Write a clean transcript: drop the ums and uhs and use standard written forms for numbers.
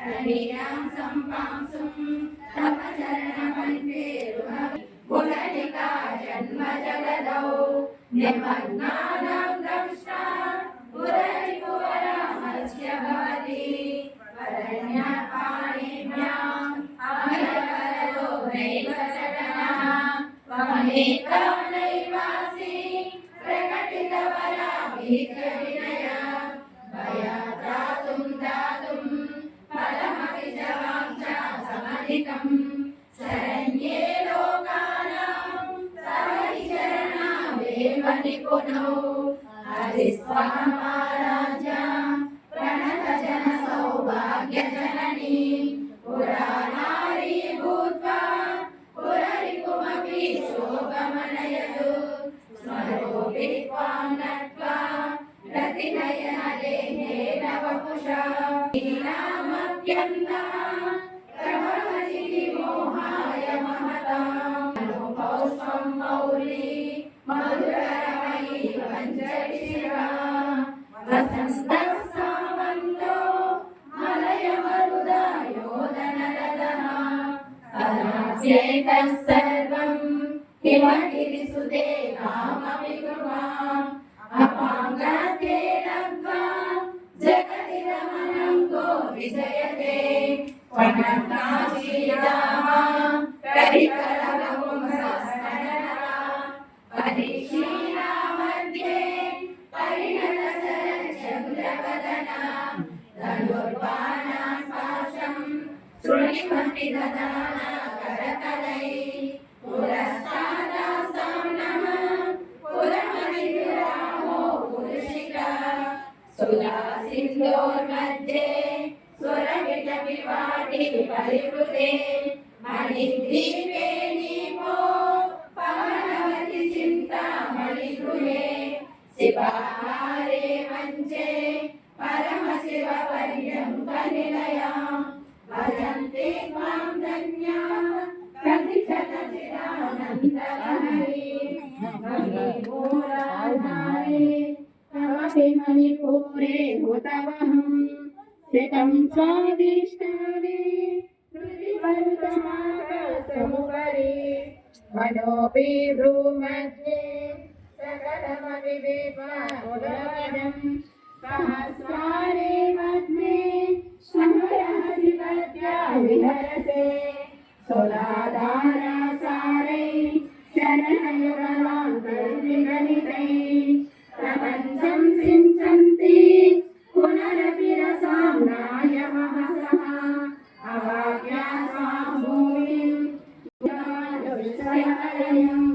हरियां संपांसुं तपचरणमन्त्रे पुनरिका जन्म जगदौ निमग्नानां दंष्टा पुररिपुवरामस्य भवति वरण्यपाणिभ्याम् अभयवरदो नैव जगन्नाथ त्वमेका नैवासि प्रकटितवराभीत्यविनय भयात्रातुं दातुं फलमपि च वाञ्छा समधिकम् शरण्ये लोकानां तव चरणावेव निपुणौ हरिस्वामाराज्या प्रणतजन सौभाग्यजननी पुराणारी भूत्वा पुररिपुमपि शोभमनयतु स्मरोऽपि त्वां नत्वा रतिनयनदेहेन वपुषा ीनामप्यन्ना प्रभवति मोहाय महताम् अनुपौष्पं मौली मधुरमयी पञ्चशिरा वसन्तः सामन्तो मलयमरुदायोधनरदः परास्यैकः सर्वं हिमगिरिसुते कामपि कुर्वाम् अपाङ्गते लब्ध्वा जगति रमणं गो विजयते वनकाशीदाः करिकरपुंसस्तननः परिशीला मध्ये परिणतसरचन्द्रवदना धनुर्बाणां पाशं शृणिमपि ददाना करतलैः पुरस्तादास्तां नमः पुरमधिरामो पुरुषिका सुलासिन्दोर्मध्ये सुरविटविवाटी परिवृते मणिद्वीपे नीपो पवनवति चिन्तामणिगृहे शिवाहारे मञ्चे परमशिवपर्यन्तनिलयां भजन्ते त्वां धन्या प्रतिशतचिदानन्दलहरी तवपि मणिपुरे हुतवहं स्थितं स्वादिष्टाने हृदिपर्वतमाकाशमुपरि मनोऽपि भ्रूमध्ये सकलमपि विद्वानुदवनं सहस्रारे मध्ये समरहसि पद्या विहरते सुधाधारासारै शरणयुगलान्तर्विगलितैः प्रपञ्चं सिञ्चन्ति पुनरपि रसाम्नाय महसः अवाप्या सा भूमिं दुष्टयम्